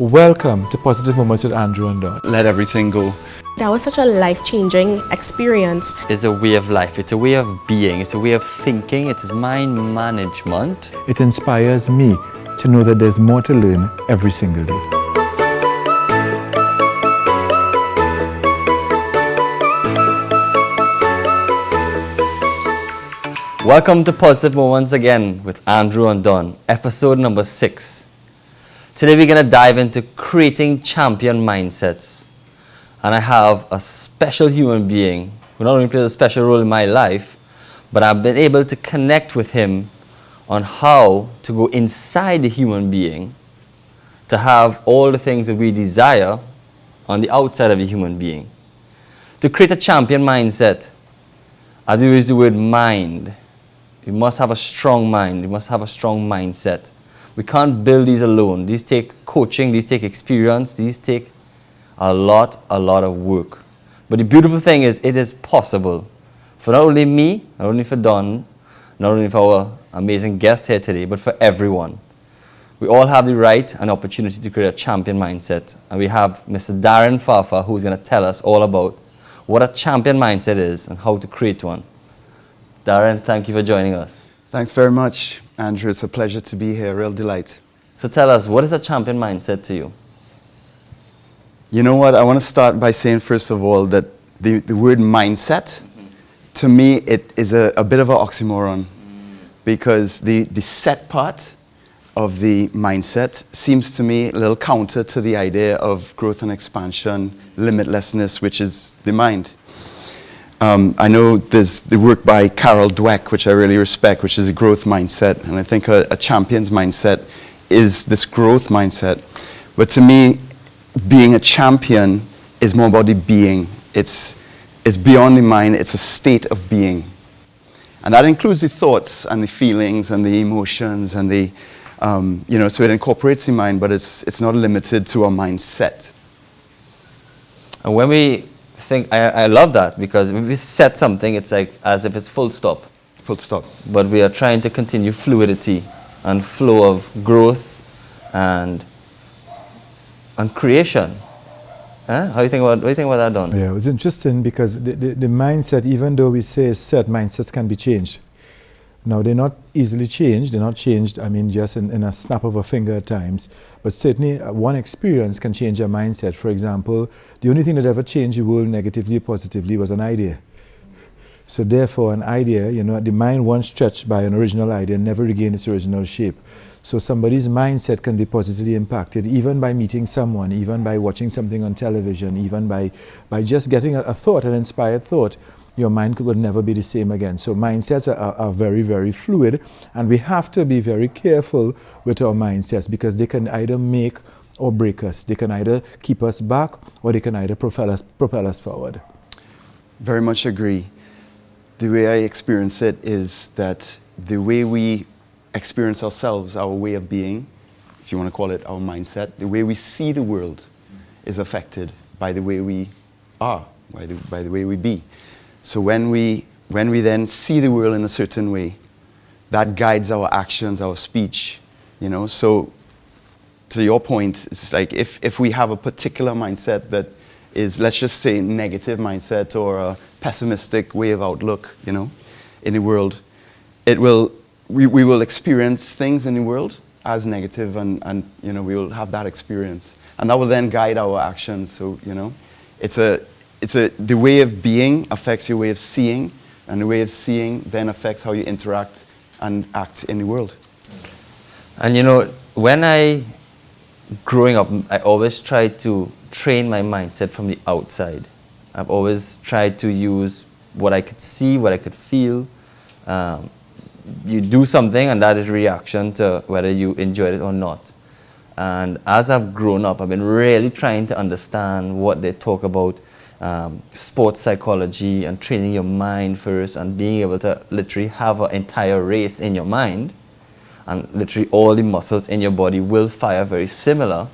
Welcome to Positive Moments with Andrew and Don. Let everything go. That was such a life-changing experience. It's a way of life, it's a way of being, it's a way of thinking, it is mind management. It inspires me to know that there's more to learn every single day. Welcome to Positive Moments again with Andrew and Don, episode number 6. Today we're going to dive into creating champion mindsets. And I have a special human being who not only plays a special role in my life, but I've been able to connect with him on how to go inside the human being to have all the things that we desire on the outside of a human being. To create a champion mindset, as we use the word mind, you must have a strong mind, you must have a strong mindset. We can't build these alone. These take coaching, these take experience, these take a lot of work. But the beautiful thing is, it is possible for not only me, not only for Don, not only for our amazing guest here today, but for everyone. We all have the right and opportunity to create a champion mindset. And we have Mr. Darren Farfan, who's going to tell us all about what a champion mindset is and how to create one. Darren, thank you for joining us. Thanks very much, Andrew. It's a pleasure to be here. Real delight. So tell us, what is a champion mindset to you? You know what? I want to start by saying, first of all, that the word mindset, to me, it is a bit of an oxymoron. Because the set part of the mindset seems to me a little counter to the idea of growth and expansion, limitlessness, which is the mind. I know there's the work by Carol Dweck, which I really respect, which is a growth mindset. And I think a champion's mindset is this growth mindset. But to me, being a champion is more about the being. It's beyond the mind. It's a state of being. And that includes the thoughts and the feelings and the emotions and the, so it incorporates the mind, but it's not limited to a mindset. And when we think, I love that, because when we set something, it's like as if it's full stop. Full stop. But we are trying to continue fluidity and flow of growth and creation. What do you think about that, Don? Yeah, it's interesting because the mindset, even though we say set, mindsets can be changed. Now, they're not easily changed. They're not changed, just in a snap of a finger at times. But certainly, one experience can change a mindset. For example, the only thing that ever changed the world negatively or positively was an idea. So therefore, an idea, the mind once stretched by an original idea never regained its original shape. So somebody's mindset can be positively impacted even by meeting someone, even by watching something on television, even by just getting a thought, an inspired thought. Your mind would never be the same again. So mindsets are very, very fluid, and we have to be very careful with our mindsets because they can either make or break us. They can either keep us back or they can either propel us forward. Very much agree. The way I experience it is that the way we experience ourselves, our way of being, if you want to call it our mindset, the way we see the world is affected by the way we are, by the way we be. So when we then see the world in a certain way, that guides our actions, our speech, So to your point, it's like if we have a particular mindset that is, let's just say, negative mindset or a pessimistic way of outlook, in the world, we will experience things in the world as negative and we will have that experience. And that will then guide our actions. So, the way of being affects your way of seeing, and the way of seeing then affects how you interact and act in the world. And when growing up, I always tried to train my mindset from the outside. I've always tried to use what I could see, what I could feel. You do something and that is reaction to whether you enjoyed it or not. And as I've grown up, I've been really trying to understand what they talk about, sports psychology and training your mind first and being able to literally have an entire race in your mind and literally all the muscles in your body will fire very similar.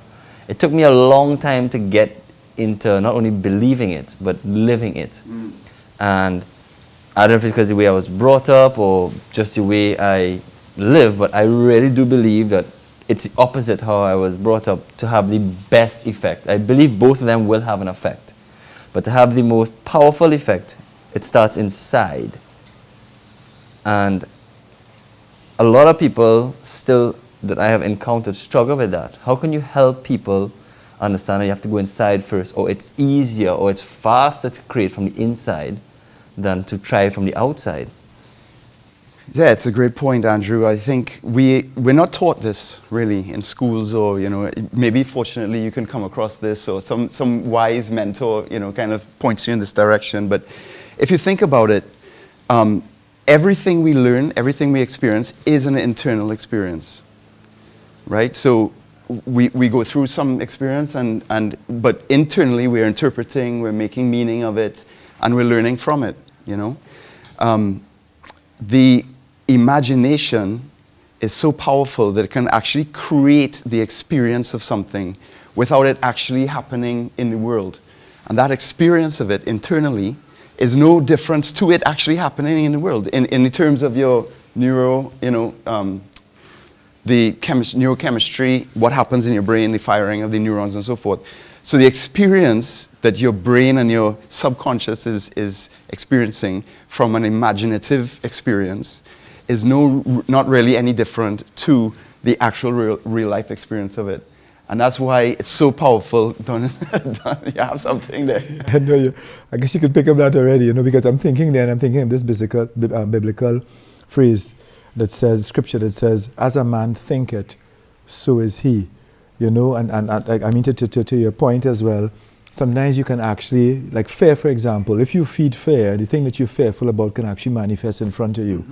It took me a long time to get into not only believing it, but living it. And I don't know if it's because the way I was brought up or just the way I live, but I really do believe that it's the opposite how I was brought up to have the best effect. I believe both of them will have an effect. But to have the most powerful effect, it starts inside. And a lot of people still that I have encountered struggle with that. How can you help people understand that you have to go inside first, or it's easier or it's faster to create from the inside than to try from the outside? Yeah, it's a great point, Andrew. I think we're not taught this really in schools, or maybe fortunately you can come across this, or some wise mentor kind of points you in this direction. But if you think about it, everything we learn, everything we experience is an internal experience, right? So we go through some experience, but internally we're interpreting, we're making meaning of it, and we're learning from it. The imagination is so powerful that it can actually create the experience of something without it actually happening in the world. And that experience of it internally is no different to it actually happening in the world. In terms of your neurochemistry, what happens in your brain, the firing of the neurons and so forth. So the experience that your brain and your subconscious is experiencing from an imaginative experience is not really any different to the actual real life experience of it. And that's why it's so powerful. Don, you have something there. I know I guess you could pick up that already, because I'm thinking of this biblical phrase that says, scripture that says, as a man thinketh, so is he. And I mean, to your point as well, sometimes you can actually, like fear, for example, if you feed fear, the thing that you're fearful about can actually manifest in front of you.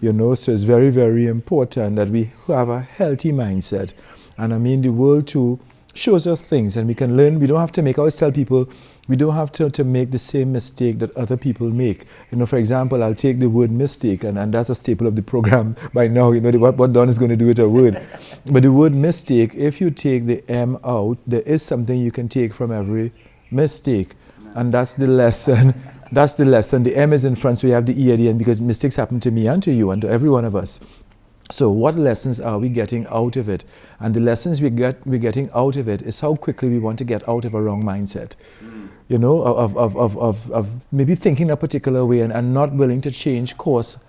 So it's very, very important that we have a healthy mindset. And I mean, the world too shows us things, and we can learn. We don't have to make, I always tell people, we don't have to make the same mistake that other people make. For example, I'll take the word mistake, and that's a staple of the program by now. What Don is going to do with a word. But the word mistake, if you take the M out, there is something you can take from every mistake. And that's the lesson. That's the lesson. The M is in front, so you have the E at the end, because mistakes happen to me and to you and to every one of us. So what lessons are we getting out of it? And the lessons we're getting out of it is how quickly we want to get out of a wrong mindset. Of maybe thinking a particular way and not willing to change course,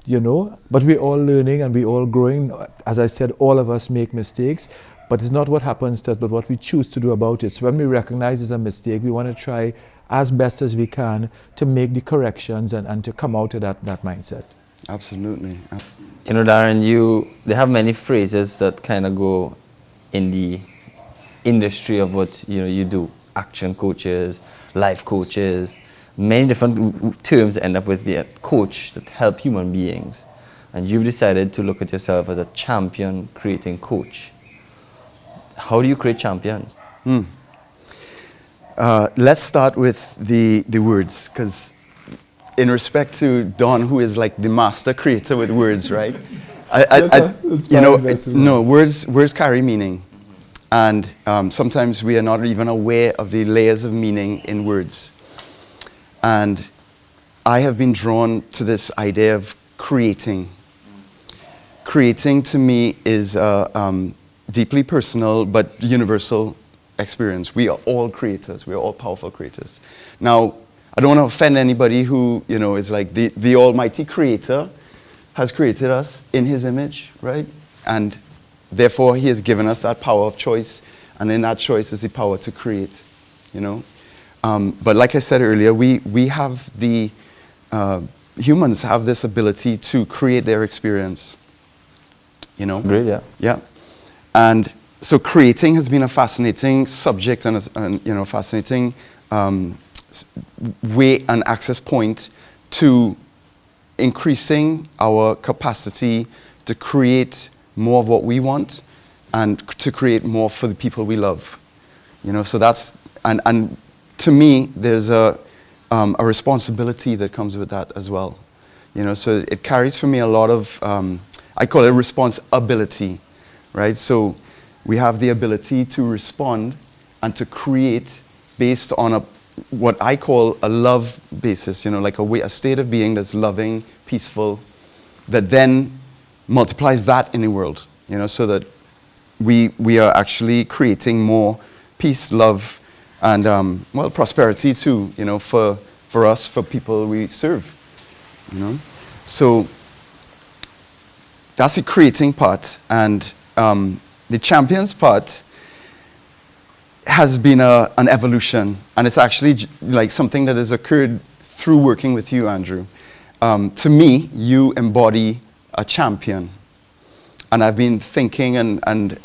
But we're all learning and we're all growing. As I said, all of us make mistakes, but it's not what happens to us, but what we choose to do about it. So when we recognize it's a mistake, we want to try as best as we can to make the corrections and to come out of that mindset. Absolutely. Darren, they have many phrases that kind of go in the industry of what you do. Action coaches, life coaches, many different terms end up with the coach that help human beings. And you've decided to look at yourself as a champion creating coach. How do you create champions? Let's start with the words, because in respect to Don, who is like the master creator with words, right? Words carry meaning, and sometimes we are not even aware of the layers of meaning in words. And I have been drawn to this idea of creating. Creating to me is deeply personal but universal experience. We are all creators. We are all powerful creators. Now, I don't want to offend anybody who, is like the almighty creator has created us in his image, right? And therefore he has given us that power of choice, and in that choice is the power to create, But like I said earlier, we have humans have this ability to create their experience, Great, yeah. Yeah. And so creating has been a fascinating subject and a fascinating way and access point to increasing our capacity to create more of what we want and to create more for the people we love. So that's, and to me, there's a responsibility that comes with that as well. So it carries for me a lot of, I call it responsibility, right? So we have the ability to respond and to create based on what I call a love basis, like a state of being that's loving, peaceful, that then multiplies that in the world, so that we are actually creating more peace, love, and well, prosperity too, you know, for us, for people we serve, you know. So that's the creating part, and the champions part has been an evolution, and it's actually like something that has occurred through working with you, Andrew. To me, you embody a champion, and I've been thinking and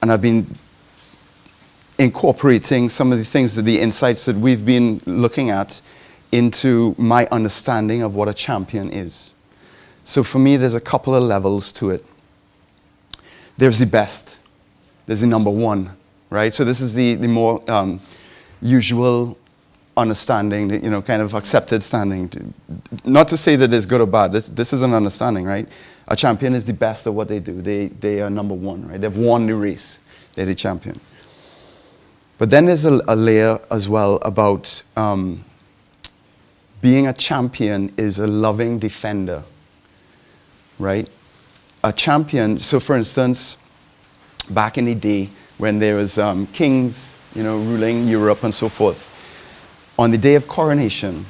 I've been incorporating some of the things, the insights that we've been looking at into my understanding of what a champion is. So for me, there's a couple of levels to it. There's the best. There's the number one, right? So this is the more usual understanding, you know, kind of accepted standing. Not to say that it's good or bad. This is an understanding, right? A champion is the best at what they do. They are number one, right? They've won the race. They're the champion. But then there's a layer as well about being a champion is a loving defender, right? A champion, so for instance, back in the day when there was kings, you know, ruling Europe and so forth, on the day of coronation,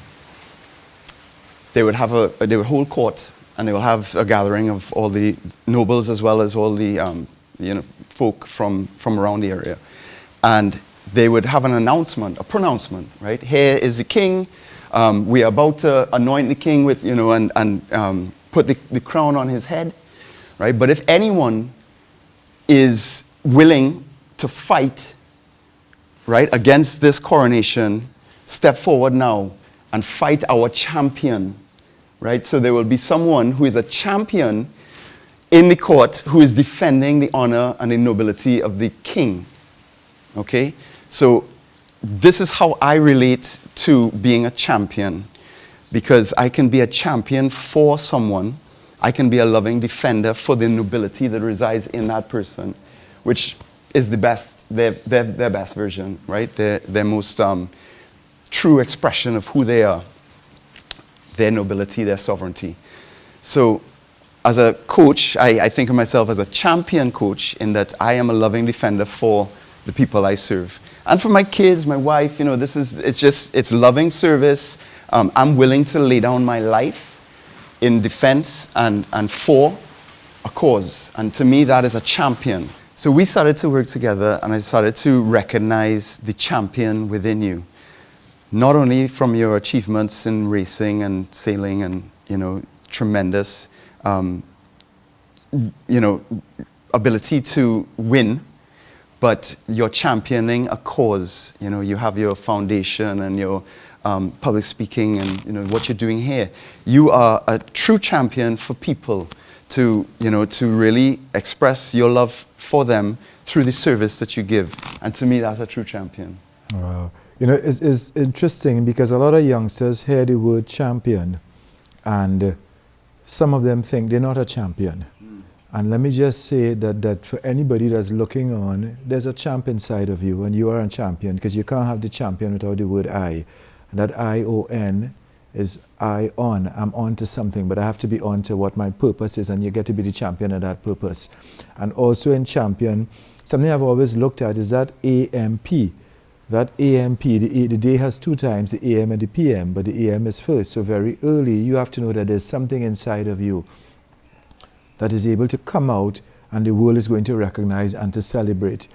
they would hold court, and they will have a gathering of all the nobles as well as all the you know, folk from around the area, and they would have an announcement, a pronouncement, right? Here is the king. We are about to anoint the king with, you know, and put the crown on his head, right? But if anyone is willing to fight, right, against this coronation, step forward now and fight our champion, right? So there will be someone who is a champion in the court who is defending the honor and the nobility of the king, okay? So this is how I relate to being a champion, because I can be a champion for someone. I can be a loving defender for the nobility that resides in that person, which is the best, their best version, right? Their most true expression of who they are, their nobility, their sovereignty. So as a coach, I think of myself as a champion coach in that I am a loving defender for the people I serve. And for my kids, my wife, you know, it's loving service. I'm willing to lay down my life in defense and for a cause. And to me, that is a champion. So we started to work together, and I started to recognize the champion within you. Not only from your achievements in racing and sailing and, you know, tremendous, you know, ability to win, but you're championing a cause. You know, you have your foundation and your public speaking and, you know, what you're doing here. You are a true champion for people to, you know, to really express your love for them through the service that you give. And to me, that's a true champion. Wow. You know, it's interesting because a lot of youngsters hear the word champion, and some of them think they're not a champion. And let me just say that for anybody that's looking on, there's a champion side of you, and you are a champion, because you can't have the champion without the word I. And that I-O-N is I on. I'm on to something, but I have to be on to what my purpose is, and you get to be the champion of that purpose. And also in champion, something I've always looked at is that AMP. That AMP, the day has two times, the AM and the PM, but the AM is first. So very early, you have to know that there's something inside of you that is able to come out, and the world is going to recognize and to celebrate.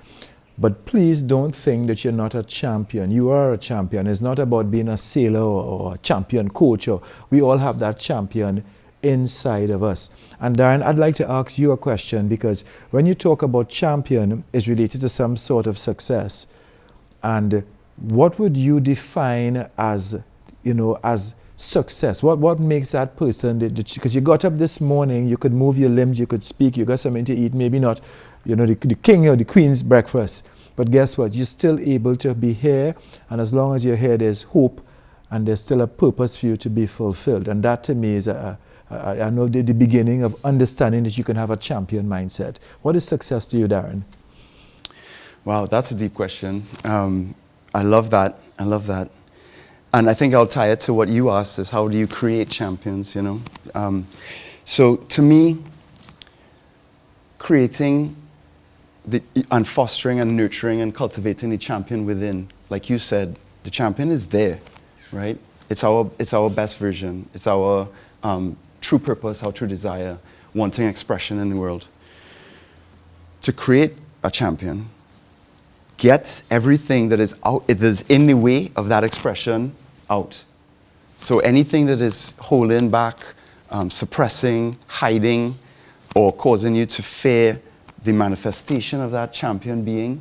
But please don't think that you're not a champion. You are a champion. It's not about being a sailor or a champion coach. We all have that champion inside of us. And Darren, I'd like to ask you a question, because when you talk about champion, it's related to some sort of success. And what would you define as, you know, as success? What makes that person, because you got up this morning, you could move your limbs, you could speak, you got something to eat, maybe not, you know, the king or the queen's breakfast, but guess what? You're still able to be here, and as long as you're here, there's hope, and there's still a purpose for you to be fulfilled. And that to me is, I know, the beginning of understanding that you can have a champion mindset. What is success to you, Darren? Wow, that's a deep question. I love that. I love that. And I think I'll tie it to what you asked, is how do you create champions, you know? So to me, creating and fostering and nurturing and cultivating the champion within. Like you said, the champion is there, right? It's our best version. It's our true purpose, our true desire, wanting expression in the world. To create a champion, get everything that is out, it is in the way of that expression out. So anything that is holding back, suppressing, hiding, or causing you to fear the manifestation of that champion being,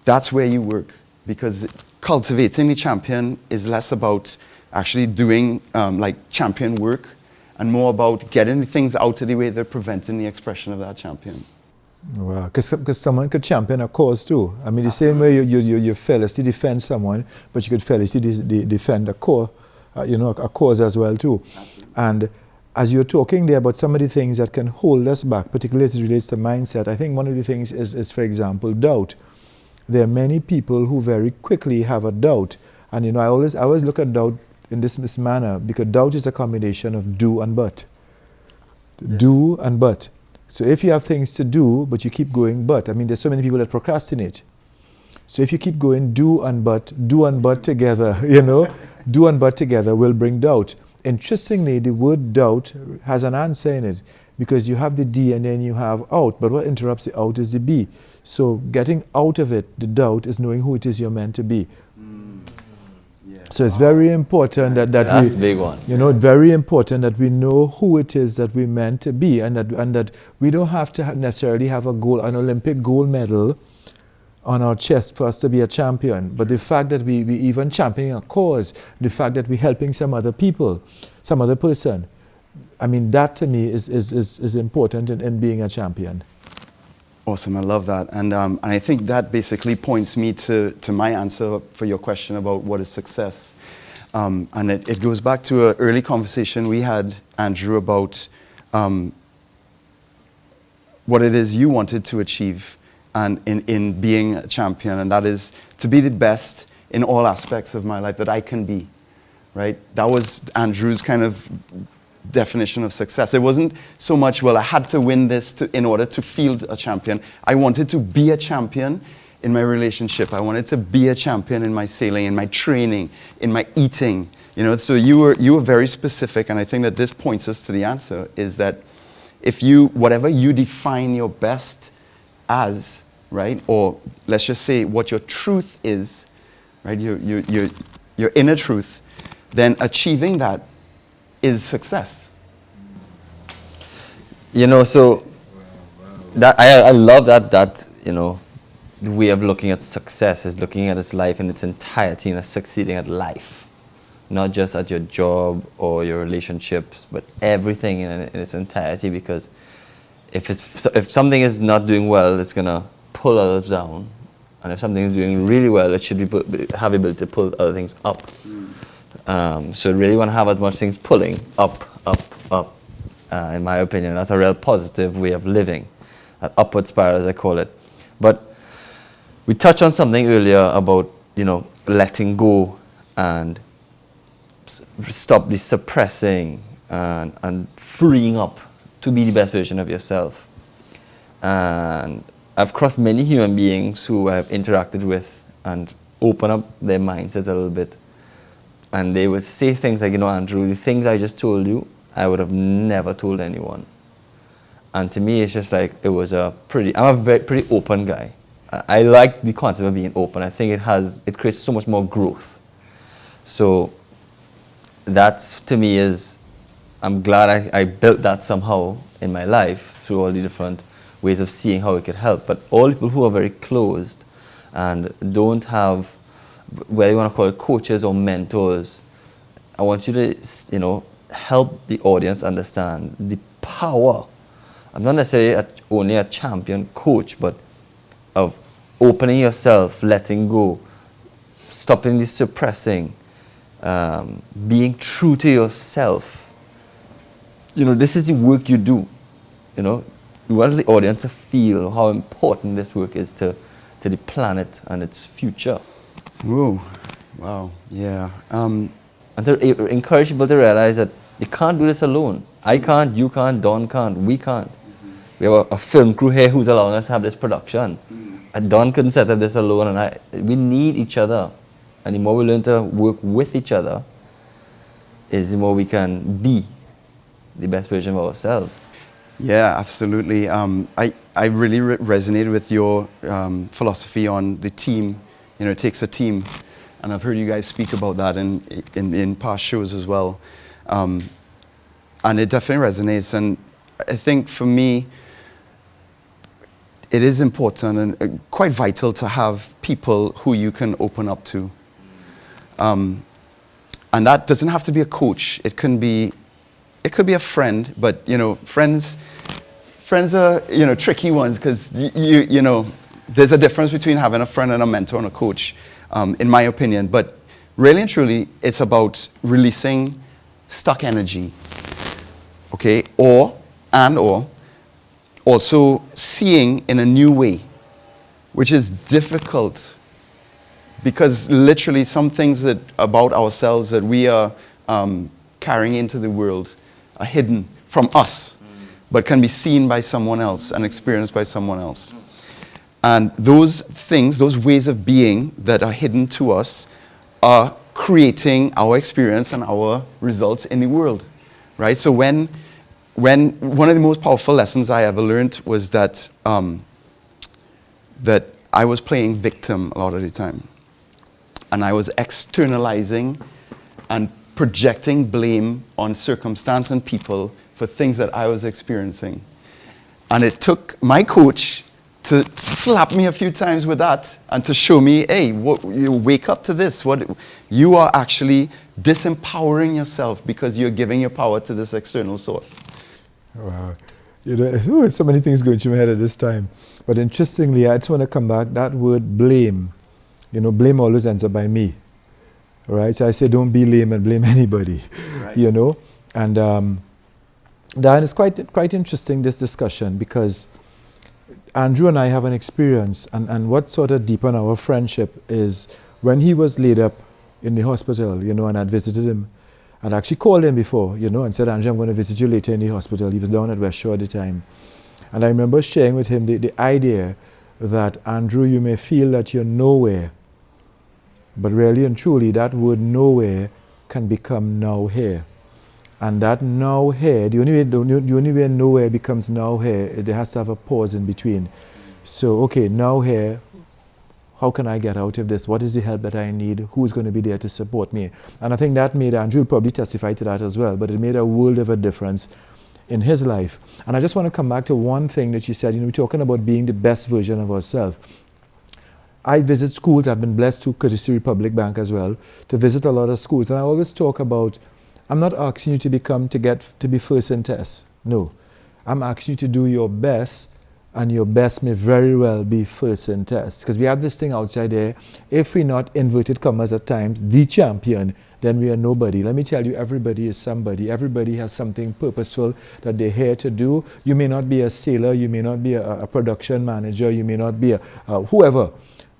that's where you work. Because cultivating the champion is less about actually doing like champion work and more about getting the things out of the way that are preventing the expression of that champion. Wow, because someone could champion a cause too. I mean, the same way you fearlessly defend someone, but you could fearlessly defend a core, a cause as well too. Absolutely. And as you're talking there about some of the things that can hold us back, particularly as it relates to mindset, I think one of the things is, for example, doubt. There are many people who very quickly have a doubt. And I always look at doubt in this manner, because doubt is a combination of do and but. Yes. Do and but. So if you have things to do, but you keep going but, I mean, there's so many people that procrastinate. So if you keep going do and but together, do and but together will bring doubt. Interestingly, the word doubt has an answer in it, because you have the D and then you have out, but what interrupts the out is the B. So getting out of it, the doubt, is knowing who it is you're meant to be. So it's very important that That's we, a big one. Very important that we know who it is that we're meant to be, and that we don't have to necessarily have a goal, an Olympic gold medal on our chest for us to be a champion. But the fact that we even championing a cause, the fact that we're helping some other people, some other person, I mean, that to me is important in being a champion. Awesome, I love that. And I think that basically points me to my answer for your question about what is success. And it goes back to an early conversation we had, Andrew, about what it is you wanted to achieve and in being a champion, and that is to be the best in all aspects of my life that I can be, right? That was Andrew's kind of definition of success. It wasn't so much, well, I had to win this in order to field a champion. I wanted to be a champion in my relationship. I wanted to be a champion in my sailing, in my training, in my eating. So you were very specific, and I think that this points us to the answer, is that whatever you define your best as, right, or let's just say what your truth is, right, your inner truth, then achieving that is success. So that I love that the way of looking at success is looking at its life in its entirety and succeeding at life, not just at your job or your relationships, but everything in its entirety. Because if something is not doing well, it's gonna pull others down, and if something is doing really well, it should have the ability to pull other things up. So really want to have as much things pulling up. In my opinion, that's a real positive way of living, an upward spiral, as I call it. But we touched on something earlier about letting go and stop the suppressing and freeing up to be the best version of yourself. And I've crossed many human beings who I've interacted with and open up their mindsets a little bit. And they would say things like, Andrew, the things I just told you, I would have never told anyone. And to me, it's just like, I'm a pretty open guy. I like the concept of being open. I think it creates so much more growth. So that's, to me, I'm glad I built that somehow in my life through all the different ways of seeing how it could help. But all people who are very closed and don't have, whether you want to call it coaches or mentors, I want you to, help the audience understand the power. I'm not necessarily only a champion coach, but of opening yourself, letting go, stopping the suppressing, being true to yourself. This is the work you do. You want the audience to feel how important this work is to the planet and its future. Whoa, wow, yeah. And to encourage people to realize that you can't do this alone. I can't, you can't, Don can't, we can't. We We have a film crew here who's allowing us to have this production. And Don couldn't set up this alone, and we need each other. And the more we learn to work with each other, is the more we can be the best version of ourselves. Yeah, absolutely. I really resonated with your philosophy on the team. You know, it takes a team. And I've heard you guys speak about that in past shows as well. And it definitely resonates. And I think for me, it is important and quite vital to have people who you can open up to. And that doesn't have to be a coach. It could be a friend, but you know, friends are, you know, tricky ones because you know, there's a difference between having a friend and a mentor and a coach, in my opinion. But really and truly, it's about releasing stuck energy, okay, or also seeing in a new way, which is difficult because literally some things that about ourselves that we are carrying into the world are hidden from us, but can be seen by someone else and experienced by someone else. And those things, those ways of being that are hidden to us are creating our experience and our results in the world, right? So when one of the most powerful lessons I ever learned was that that I was playing victim a lot of the time. And I was externalizing and projecting blame on circumstance and people for things that I was experiencing. And it took my coach to slap me a few times with that and to show me, hey, you wake up to this. You are actually disempowering yourself because you're giving your power to this external source. Wow. You know, so many things going through my head at this time. But interestingly, I just want to come back, that word blame. You know, blame always ends up by me. Right? So I say don't be lame and blame anybody. Right. You know? And Darren, it's quite interesting, this discussion, because Andrew and I have an experience, and what sort of deepened our friendship is when he was laid up in the hospital, you know, and I'd visited him. I'd actually called him before, you know, and said, Andrew, I'm going to visit you later in the hospital. He was down at West Shore at the time. And I remember sharing with him the idea that, Andrew, you may feel that you're nowhere, but really and truly, that word nowhere can become now here. And that now here, the only way nowhere becomes now here, it has to have a pause in between. So, okay, now here, how can I get out of this? What is the help that I need? Who's going to be there to support me? And I think that made, Andrew will probably testify to that as well, but it made a world of a difference in his life. And I just want to come back to one thing that you said, you know, we're talking about being the best version of ourselves. I visit schools. I've been blessed to courtesy Republic Bank as well, to visit a lot of schools. And I always talk about, I'm not asking you to be first in tests. No. I'm asking you to do your best, and your best may very well be first in tests. Because we have this thing outside there, if we're not, inverted commas at times, the champion, then we are nobody. Let me tell you, everybody is somebody. Everybody has something purposeful that they're here to do. You may not be a sailor, you may not be a production manager, you may not be a whoever.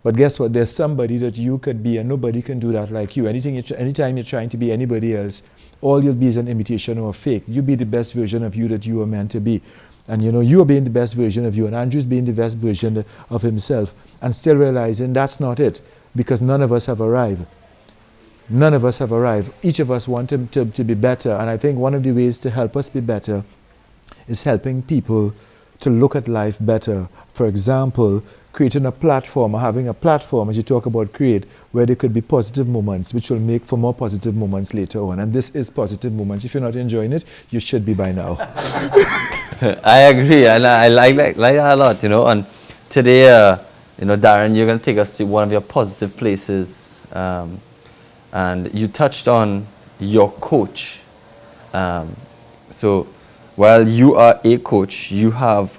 But guess what? There's somebody that you could be, and nobody can do that like you. Anytime you're trying to be anybody else, all you'll be is an imitation or a fake. You be the best version of you that you were meant to be. And you know, you are being the best version of you, and Andrew's being the best version of himself, and still realizing that's not it, because none of us have arrived. None of us have arrived. Each of us want to be better, and I think one of the ways to help us be better is helping people to look at life better. For example, creating a platform or having a platform, as you talk about create, where there could be positive moments, which will make for more positive moments later on. And this is positive moments. If you're not enjoying it, you should be by now. I agree, and I like that a lot, you know. And today, you know, Darren, you're going to take us to one of your positive places. And you touched on your coach. So while you are a coach, you have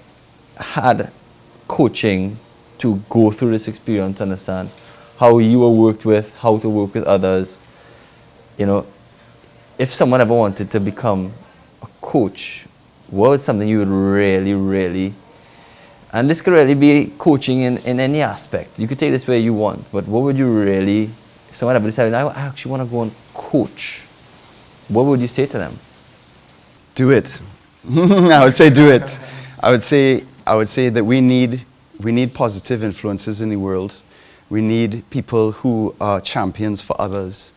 had coaching to go through this experience, understand how you were worked with, how to work with others. You know, if someone ever wanted to become a coach, what was something you would really, and this could really be coaching in any aspect. You could take this where you want, but what would you really, if someone ever decided, I actually want to go and coach, what would you say to them? Do it. I would say do it. I would say that we need positive influences in the world. We need people who are champions for others,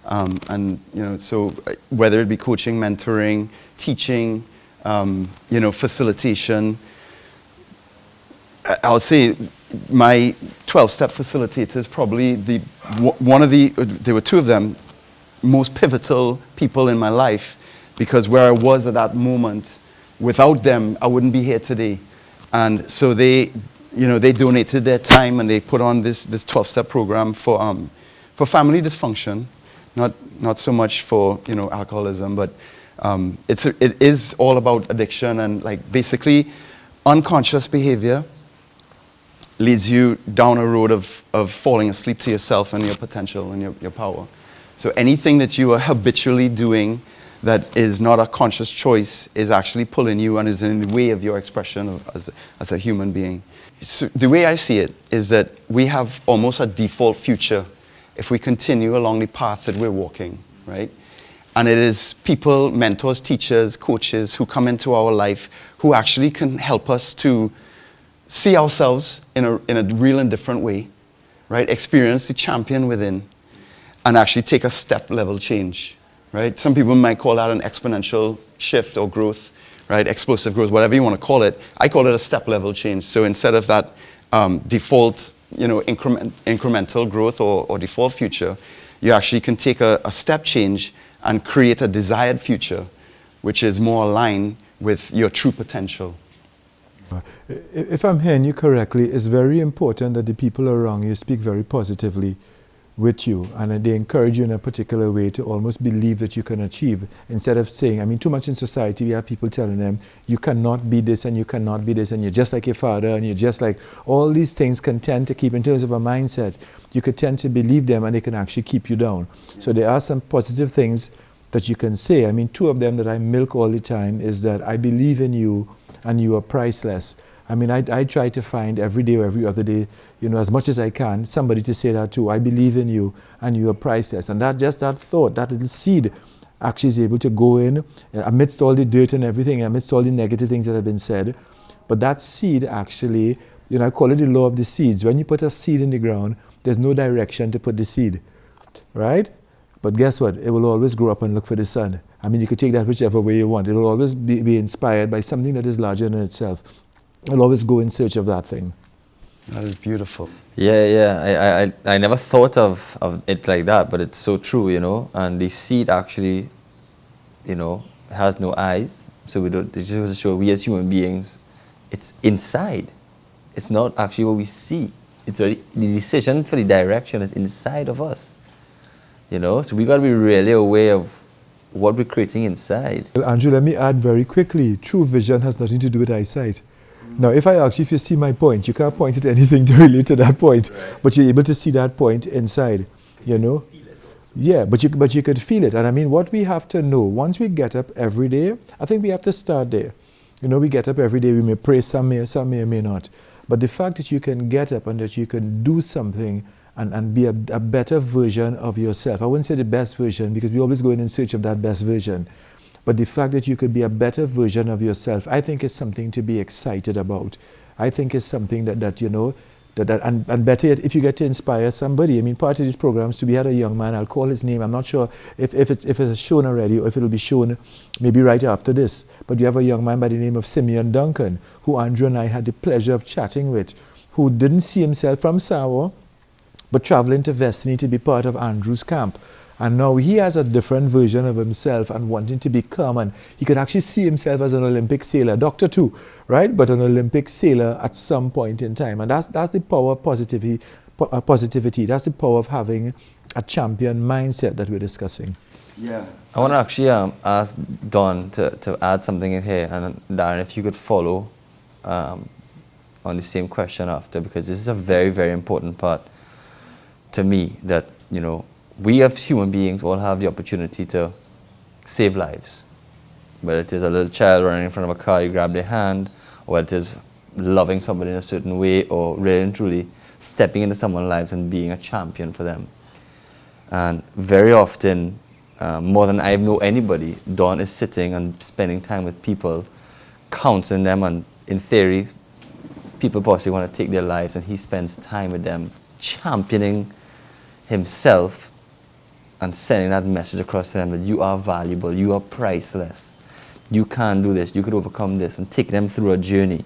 and so whether it be coaching, mentoring, teaching, facilitation. I'll say my 12-step facilitator is probably there were two of them, most pivotal people in my life, because where I was at that moment, without them, I wouldn't be here today. And so they donated their time and they put on this 12-step program for family dysfunction, not so much for alcoholism, but it is all about addiction, and like basically unconscious behavior leads you down a road of falling asleep to yourself and your potential and your power. So anything that you are habitually doing that is not a conscious choice is actually pulling you and is in the way of your expression as a human being. So the way I see it is that we have almost a default future if we continue along the path that we're walking, right? And it is people, mentors, teachers, coaches who come into our life who actually can help us to see ourselves in a real and different way, right? Experience the champion within and actually take a step level change, right? Some people might call that an exponential shift or growth, right? Explosive growth, whatever you want to call it. I call it a step level change. So instead of that default, incremental growth or default future, you actually can take a step change and create a desired future, which is more aligned with your true potential. If I'm hearing you correctly, it's very important that the people around you speak very positively with you and that they encourage you in a particular way to almost believe that you can achieve, instead of saying, too much in society we have people telling them you cannot be this and you cannot be this and you're just like your father and you're just like, all these things can tend to keep, in terms of a mindset, you could tend to believe them and they can actually keep you down. So there are some positive things that you can say. Two of them that I milk all the time is that I believe in you and you are priceless. I try to find every day or every other day, as much as I can, somebody to say that too. I believe in you and you are priceless. And that thought, that little seed actually is able to go in amidst all the dirt and everything, amidst all the negative things that have been said. But that seed actually, I call it the law of the seeds. When you put a seed in the ground, there's no direction to put the seed, right? But guess what? It will always grow up and look for the sun. You could take that whichever way you want. It will always be inspired by something that is larger than itself. It'll always go in search of that thing. That is beautiful. Yeah. I never thought of it like that, but it's so true, And the seed actually, has no eyes. So it just goes to show we as human beings, it's inside. It's not actually what we see. It's already, the decision for the direction is inside of us. So we got to be really aware of what we're creating inside. Well, Andrew, let me add very quickly, true vision has nothing to do with eyesight. Now, if I ask you if you see my point, you can't point at anything to relate to that point, right. But you're able to see that point inside, Yeah, but you could feel it. And what we have to know, once we get up every day, I think we have to start there. We get up every day, we may pray, some may or may not. But the fact that you can get up and that you can do something and be a better version of yourself. I wouldn't say the best version, because we always go in search of that best version. But the fact that you could be a better version of yourself, I think is something to be excited about. I think it's something that and better yet, if you get to inspire somebody. Part of these programs, we had a young man, I'll call his name, I'm not sure if it's shown already or if it'll be shown maybe right after this. But you have a young man by the name of Simeon Duncan, who Andrew and I had the pleasure of chatting with, who didn't see himself from Sawa, but traveling to Destiny to be part of Andrew's camp. And now he has a different version of himself and wanting to become, and he could actually see himself as an Olympic sailor, doctor too, right? But an Olympic sailor at some point in time. And that's the power of positivity. That's the power of having a champion mindset that we're discussing. Yeah. I want to actually ask Don to add something in here, and Darren, if you could follow on the same question after, because this is a very, very important part to me, that, we as human beings all have the opportunity to save lives. Whether it is a little child running in front of a car, you grab their hand, or whether it is loving somebody in a certain way, or really and truly stepping into someone's lives and being a champion for them. And very often, more than I know anybody, Dawn is sitting and spending time with people, counseling them and in theory, people possibly want to take their lives, and he spends time with them, championing himself and sending that message across to them that you are valuable, you are priceless, you can do this, you could overcome this, and take them through a journey.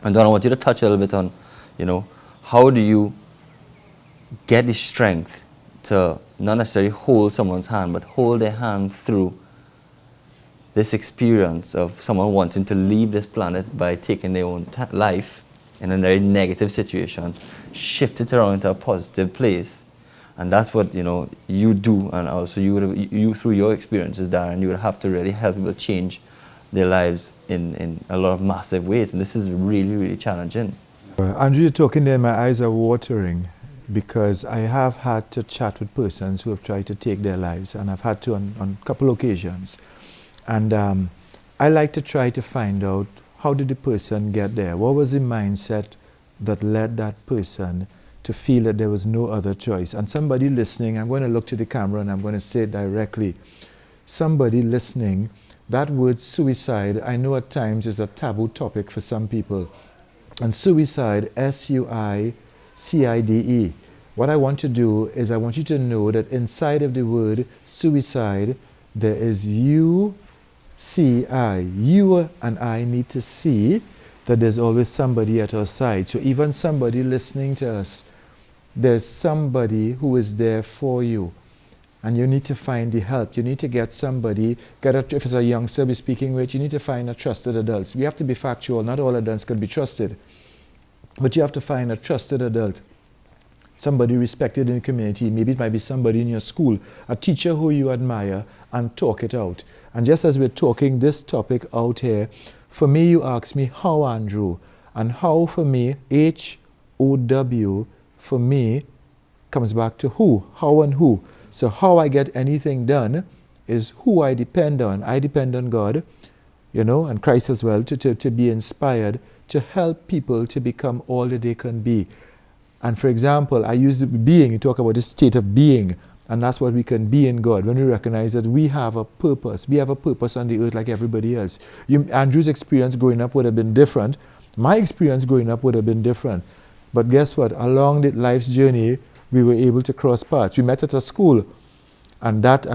And Don, I want you to touch a little bit on, how do you get the strength to not necessarily hold someone's hand, but hold their hand through this experience of someone wanting to leave this planet by taking their own life in a very negative situation, shift it around into a positive place. And that's what you do, and also you through your experiences, Darren, you would have to really help people change their lives in a lot of massive ways, and this is really, really challenging. Andrew, you're talking there, my eyes are watering, because I have had to chat with persons who have tried to take their lives, and I've had to on a couple occasions. And I like to try to find out, how did the person get there? What was the mindset that led that person to feel that there was no other choice? And somebody listening, I'm going to look to the camera and I'm going to say it directly. Somebody listening, that word suicide, I know at times is a taboo topic for some people. And suicide, S-U-I-C-I-D-E. What I want to do is I want you to know that inside of the word suicide, there is U-C-I. You and I need to see that there's always somebody at our side. So even somebody listening to us, there's somebody who is there for you. And you need to find the help. You need to get somebody, if it's a youngster we're speaking with, you need to find a trusted adult. We have to be factual. Not all adults can be trusted. But you have to find a trusted adult. Somebody respected in the community. Maybe it might be somebody in your school, a teacher who you admire, and talk it out. And just as we're talking this topic out here, for me, you ask me, how, Andrew? And how for me, H-O-W, for me, comes back to who, how and who. So how I get anything done is who I depend on. I depend on God, and Christ as well, to be inspired, to help people to become all that they can be. And for example, I use being, you talk about this state of being, and that's what we can be in God, when we recognize that we have a purpose. We have a purpose on the earth like everybody else. Andrew's experience growing up would have been different. My experience growing up would have been different. But guess what? Along the life's journey, we were able to cross paths. We met at a school, and that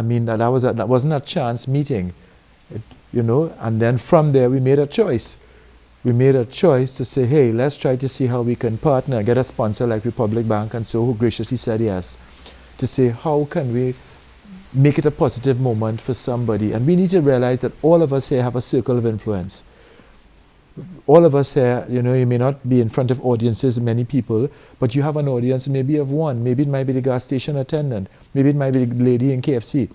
wasn't a chance meeting, and then from there we made a choice. We made a choice to say, hey, let's try to see how we can partner, get a sponsor like Republic Bank and so, who graciously said yes, to say, how can we make it a positive moment for somebody? And we need to realize that all of us here have a circle of influence. All of us here, you may not be in front of audiences, many people, but you have an audience maybe of one. Maybe it might be the gas station attendant. Maybe it might be the lady in KFC.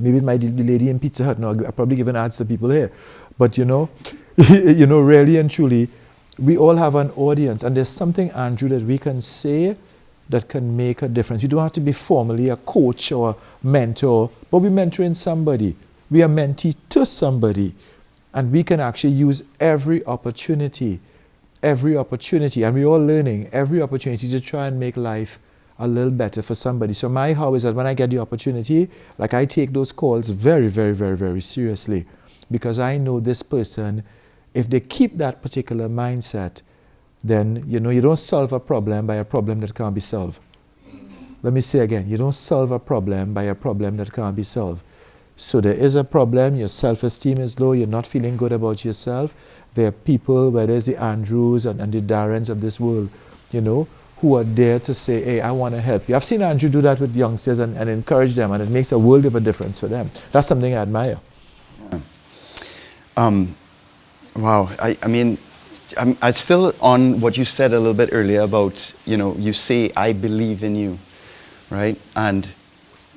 Maybe it might be the lady in Pizza Hut. Now, I've probably given ads to people here. But really and truly, we all have an audience. And there's something, Andrew, that we can say that can make a difference. You don't have to be formally a coach or a mentor, but we're mentoring somebody. We are mentee to somebody. And we can actually use every opportunity, and we're all learning every opportunity to try and make life a little better for somebody. So my how is that when I get the opportunity, like I take those calls very, very, very, very seriously, because I know this person, if they keep that particular mindset, then, you don't solve a problem by a problem that can't be solved. Let me say again, you don't solve a problem by a problem that can't be solved. So there is a problem, your self-esteem is low, you're not feeling good about yourself. There are people, whether it's the Andrews and the Darrens of this world, who are there to say, hey, I want to help you. I've seen Andrew do that with youngsters and encourage them, and it makes a world of a difference for them. That's something I admire. Wow, I still on what you said a little bit earlier about, you say, I believe in you, right? And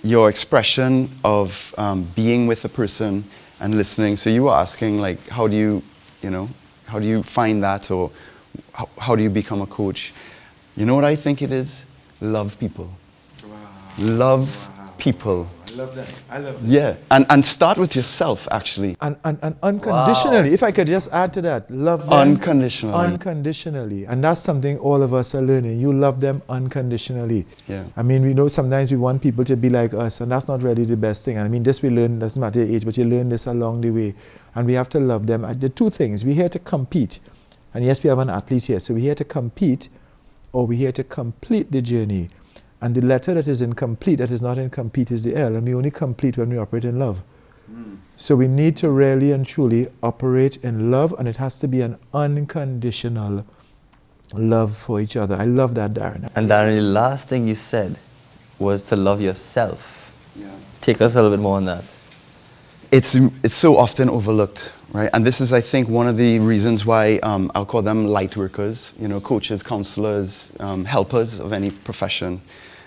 your expression of being with a person and listening. So you were asking, like, how do you find that, or how do you become a coach? You know what I think it is? Love people. Wow. Love people. I love that. Yeah, and start with yourself, actually. And unconditionally, if I could just add to that, love them unconditionally. And that's something all of us are learning. You love them unconditionally. Yeah. We know sometimes we want people to be like us, and that's not really the best thing. This we learn, doesn't matter your age, but you learn this along the way. And we have to love them. The two things, we're here to compete. And yes, we have an athlete here. So we're here to compete, or we're here to complete the journey. And the letter that is incomplete, that is not incomplete, is the L. And we only complete when we operate in love. So we need to really and truly operate in love, and it has to be an unconditional love for each other. I love that, Darren. And Darren, the last thing you said was to love yourself. Yeah. Take us a little bit more on that. It's so often overlooked, right? And this is, I think, one of the reasons why I'll call them light workers, coaches, counselors, helpers of any profession.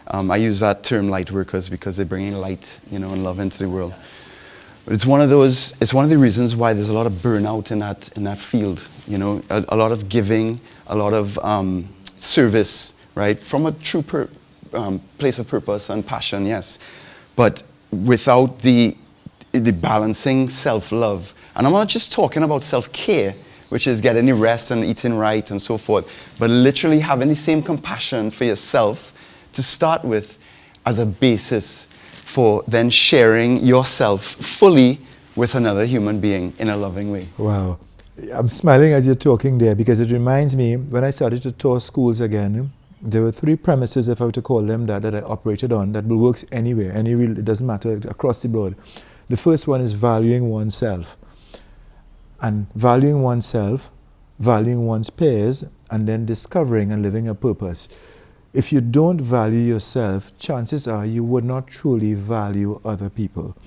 I use that term, light workers, because they bring in light, and love into the world. But it's one of the reasons why there's a lot of burnout in that field, a lot of giving, a lot of service, right? From a true place of purpose and passion, yes. But without the balancing self-love. And I'm not just talking about self-care, which is getting the rest and eating right and so forth, but literally having the same compassion for yourself to start with as a basis for then sharing yourself fully with another human being in a loving way. Wow. I'm smiling as you're talking there, because it reminds me, when I started to tour schools again, there were 3 premises, if I were to call them that I operated on, that will work anywhere, it doesn't matter, across the board. The first one is valuing oneself. And valuing oneself, valuing one's peers, and then discovering and living a purpose. If you don't value yourself, chances are you would not truly value other people.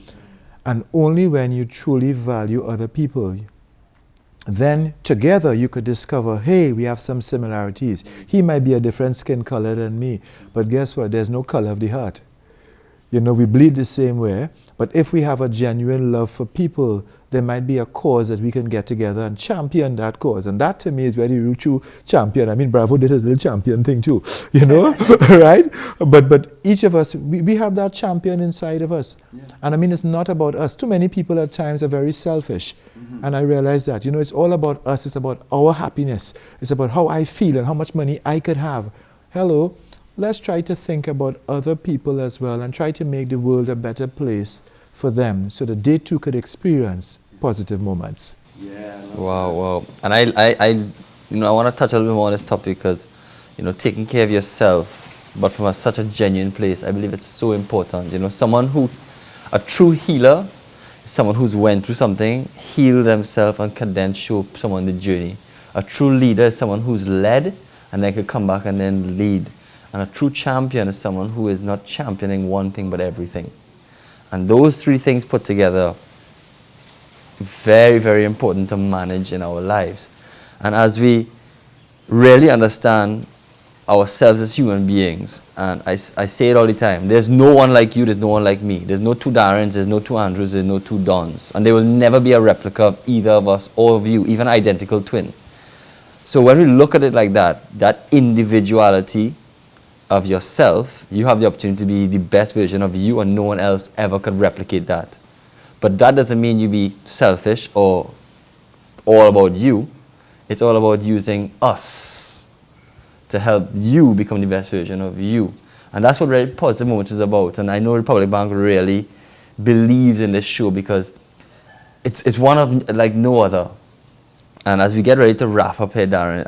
And only when you truly value other people, then together you could discover, hey, we have some similarities. He might be a different skin color than me, but guess what? There's no color of the heart. We bleed the same way. But if we have a genuine love for people, there might be a cause that we can get together and champion that cause. And that to me is very real true champion. I mean, Bravo did his little champion thing too, right? But each of us, we have that champion inside of us. Yeah. And I mean, it's not about us. Too many people at times are very selfish. Mm-hmm. And I realize that, it's all about us. It's about our happiness. It's about how I feel and how much money I could have. Hello. Let's try to think about other people as well and try to make the world a better place for them so that they too could experience positive moments. Yeah. Wow. And I want to touch a little bit more on this topic because, taking care of yourself, but from such a genuine place, I believe it's so important. A true healer is someone who's went through something, healed themselves, and can then show someone the journey. A true leader is someone who's led and then could come back and then lead. And a true champion is someone who is not championing one thing but everything. And those 3 things put together, very, very important to manage in our lives. And as we really understand ourselves as human beings, and I say it all the time, there's no one like you, there's no one like me. There's no 2 Darrens, there's no 2 Andrews, there's no 2 Dons. And there will never be a replica of either of us or of you, even an identical twin. So when we look at it like that individuality of yourself, you have the opportunity to be the best version of you, and no one else ever could replicate that. But that doesn't mean you be selfish or all about you. It's all about using us to help you become the best version of you. And that's what really Positive Moments is about. And I know Republic Bank really believes in this show because it's one of like no other. And as we get ready to wrap up here, Darren,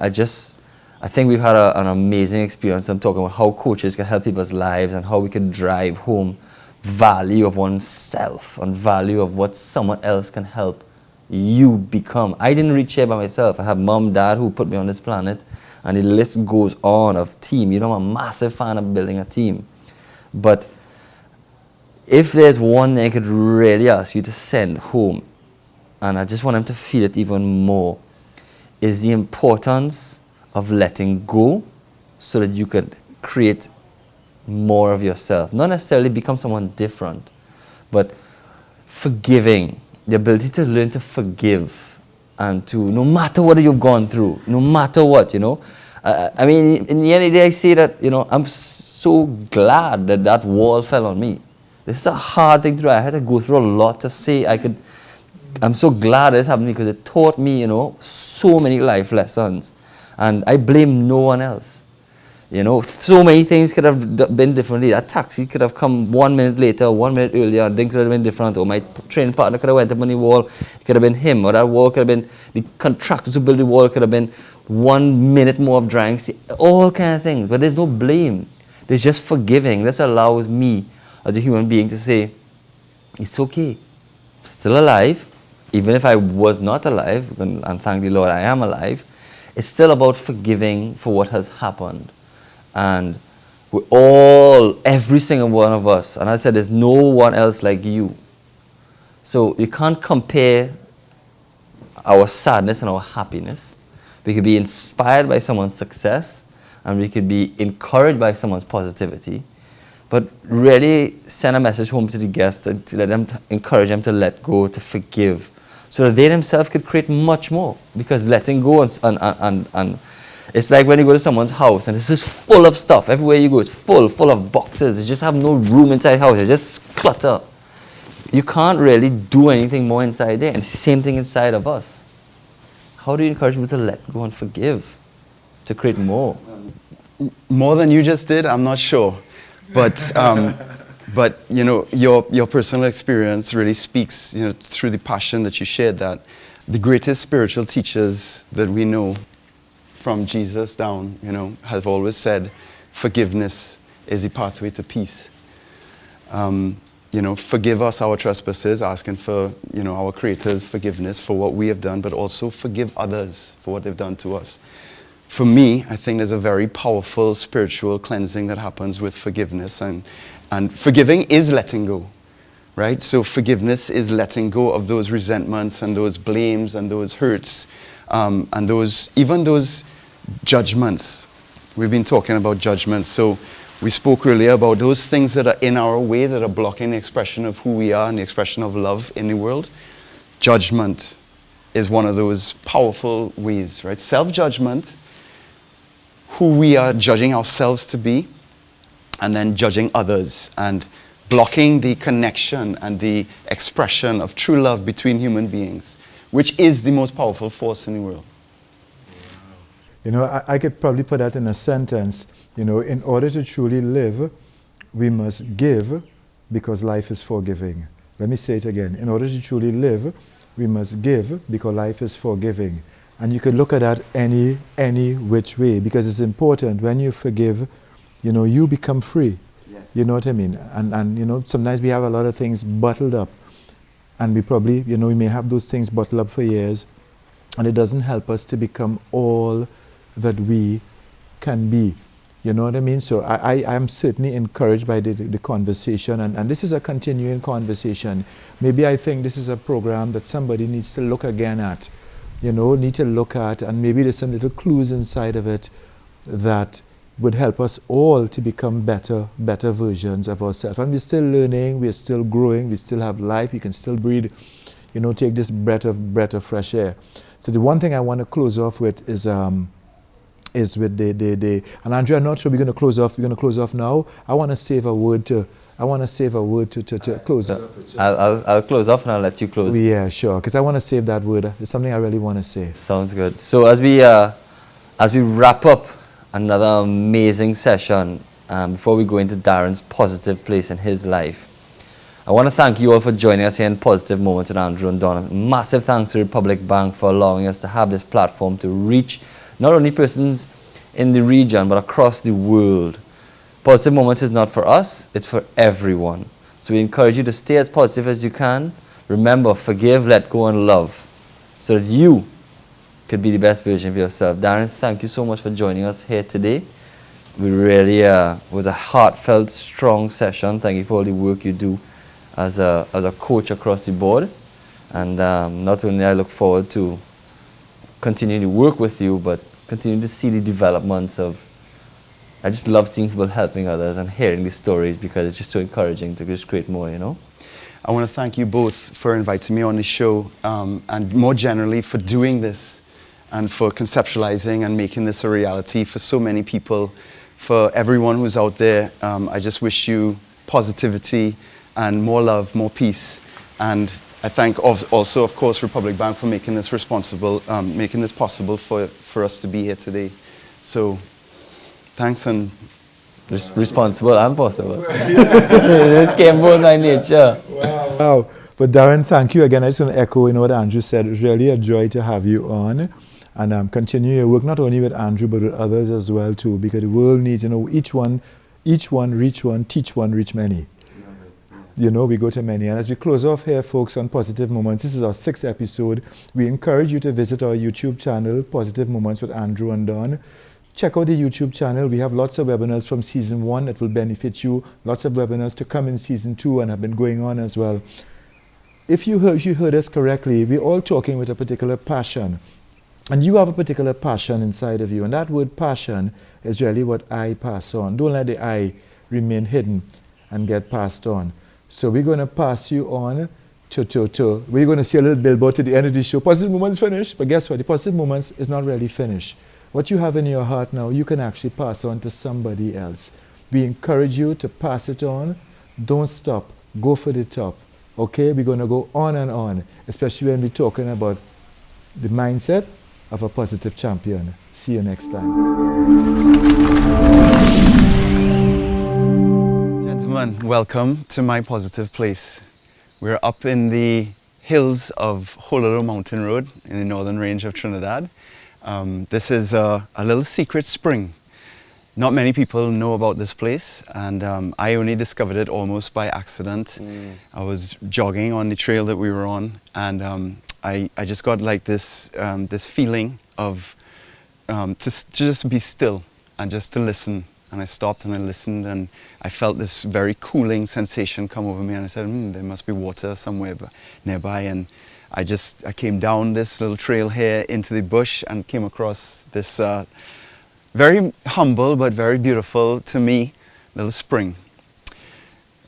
I think we've had an amazing experience. I'm talking about how coaches can help people's lives and how we can drive home value of oneself and value of what someone else can help you become. I didn't reach here by myself. I have mom, dad who put me on this planet, and the list goes on of team. I'm a massive fan of building a team. But if there's one thing I could really ask you to send home, and I just want them to feel it even more, is the importance of letting go so that you could create more of yourself. Not necessarily become someone different, but forgiving, the ability to learn to forgive and to, no matter what you've gone through, no matter what, I mean, in the end of the day, I say that, I'm so glad that wall fell on me. This is a hard thing to do. I had to go through a lot to say I'm so glad this happened because it taught me, so many life lessons. And I blame no one else. So many things could have been differently. That taxi could have come 1 minute later, 1 minute earlier, and things could have been different. Or my training partner could have went up on the wall. It could have been him. Or that wall could have been the contractors who built the wall. It could have been 1 minute more of drying, all kind of things. But there's no blame. There's just forgiving. That allows me as a human being to say, it's okay. I'm still alive. Even if I was not alive, and thank the Lord I am alive, it's still about forgiving for what has happened. And we all, every single one of us, and I said there's no one else like you. So you can't compare our sadness and our happiness. We could be inspired by someone's success, and we could be encouraged by someone's positivity. But really send a message home to the guests to let them, encourage them to let go, to forgive, so that they themselves could create much more. Because letting go and it's like when you go to someone's house and it's just full of stuff. Everywhere you go, it's full of boxes. You just have no room inside the house. It's just clutter. You can't really do anything more inside there. And same thing inside of us. How do you encourage people to let go and forgive, to create more? More than you just did, I'm not sure. But but you know, your personal experience really speaks, you know, through the passion that you shared, that the greatest spiritual teachers that we know, from Jesus down, you know, have always said forgiveness is the pathway to peace. You know, forgive us our trespasses, asking for, you know, our Creator's forgiveness for what we have done, but also forgive others for what they've done to us. For me, I think there's a very powerful spiritual cleansing that happens with forgiveness, and forgiving is letting go, right? So forgiveness is letting go of those resentments and those blames and those hurts, and even those judgments. We've been talking about judgments. So we spoke earlier about those things that are in our way that are blocking the expression of who we are and the expression of love in the world. Judgment is one of those powerful ways, right? Self-judgment, who we are judging ourselves to be, and then judging others, and blocking the connection and the expression of true love between human beings, which is the most powerful force in the world. You know, I could probably put that in a sentence. You know, in order to truly live, we must give, because life is forgiving. Let me say it again. In order to truly live, we must give, because life is forgiving. And you could look at that any which way, because it's important. When you forgive, you know, you become free. Yes. You know what I mean? And you know, sometimes we have a lot of things bottled up, and we probably, you know, we may have those things bottled up for years, and it doesn't help us to become all that we can be. You know what I mean? So I am certainly encouraged by the conversation, and this is a continuing conversation. Maybe I think this is a program that somebody needs to look again at, you know, need to look at, and maybe there's some little clues inside of it that would help us all to become better versions of ourselves. And we're still learning, we're still growing, we still have life, we can still breathe, you know, take this breath of fresh air. So the one thing I want to close off with is with the and Andrew, I'm not sure we're going to close off now. I want to save a word to close up. I'll close off and I'll let you close. Yeah, sure, because I want to save that word. It's something I really want to say. Sounds good. So as we wrap up another amazing session, before we go into Darren's positive place in his life, I want to thank you all for joining us here in Positive Moments with Andrew and Don. Massive thanks to Republic Bank for allowing us to have this platform to reach not only persons in the region, but across the world. Positive Moments is not for us, it's for everyone. So we encourage you to stay as positive as you can. Remember, forgive, let go, and love, so that you could be the best version of yourself. Darren, thank you so much for joining us here today. We really was a heartfelt, strong session. Thank you for all the work you do as a coach across the board. And not only I look forward to continuing to work with you, but continue to see the developments of, I just love seeing people helping others and hearing these stories, because it's just so encouraging to just create more, you know? I want to thank you both for inviting me on the show, and more generally for doing this and for conceptualizing and making this a reality for so many people. For everyone who's out there, I just wish you positivity and more love, more peace. And I thank also, of course, Republic Bank for making this possible for us to be here today. So, thanks. And responsible and possible. It came both by nature. Wow. But Darren, thank you again. I just want to echo, you know, what Andrew said. It was really a joy to have you on. and continue your work not only with Andrew but with others as well too, because the world needs, each one reach one, teach one, reach many. We go to many. And as we close off here, folks, on Positive Moments, this is our 6th episode. We encourage you to visit our YouTube channel, Positive Moments with Andrew and Don. Check out the YouTube channel. We have lots of webinars from season 1 that will benefit you. Lots of webinars to come in season 2 and have been going on as well. If you heard us correctly, we're all talking with a particular passion. And you have a particular passion inside of you. And that word passion is really what I pass on. Don't let the I remain hidden and get passed on. So we're going to pass you on to we're going to see a little billboard to the end of the show. Positive Moments finished, but guess what? The Positive Moments is not really finished. What you have in your heart now, you can actually pass on to somebody else. We encourage you to pass it on. Don't stop. Go for the top. Okay? We're going to go on and on, especially when we're talking about the mindset of a positive champion. See you next time. Gentlemen, welcome to my positive place. We're up in the hills of Hololo Mountain Road in the northern range of Trinidad. This is a little secret spring. Not many people know about this place, and I only discovered it almost by accident. I was jogging on the trail that we were on, and I just got like this feeling of to just be still and just to listen. And I stopped and I listened, and I felt this very cooling sensation come over me, and I said, there must be water somewhere nearby. And I came down this little trail here into the bush and came across this very humble but very beautiful to me little spring.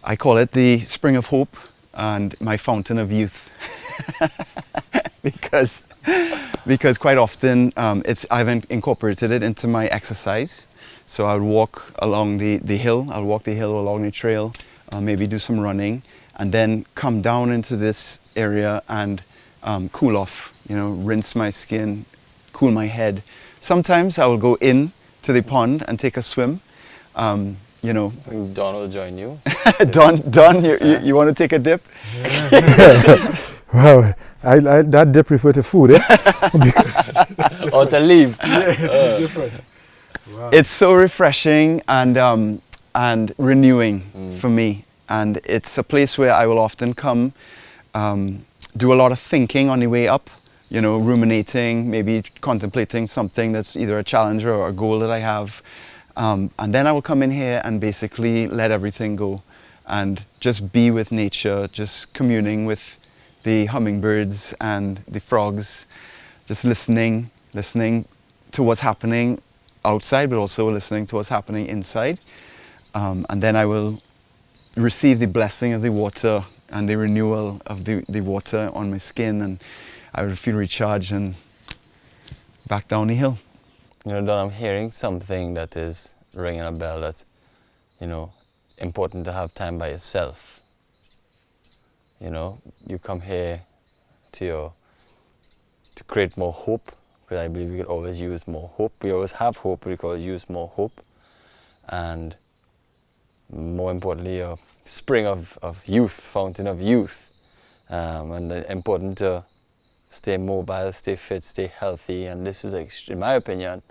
I call it the Spring of Hope and my fountain of youth. because quite often I've incorporated it into my exercise. So I would walk along the hill, I'll walk the hill along the trail, maybe do some running, and then come down into this area and cool off, rinse my skin, cool my head. Sometimes I will go in to the pond and take a swim. Don will join you. Don, you want to take a dip? Wow, that dip refer to food, eh? Or to leave. Different. Wow. It's so refreshing and renewing for me, and it's a place where I will often come, do a lot of thinking on the way up, ruminating, maybe contemplating something that's either a challenge or a goal that I have, and then I will come in here and basically let everything go and just be with nature, just communing with the hummingbirds and the frogs, just listening to what's happening outside, but also listening to what's happening inside. And then I will receive the blessing of the water and the renewal of the water on my skin, and I will feel recharged and back down the hill. Don, I'm hearing something that is ringing a bell that, important to have time by yourself. You come here to create more hope, because I believe we could always use more hope. We always have hope, but we could always use more hope. And more importantly, a spring of youth, fountain of youth. And important to stay mobile, stay fit, stay healthy. And this is, in my opinion,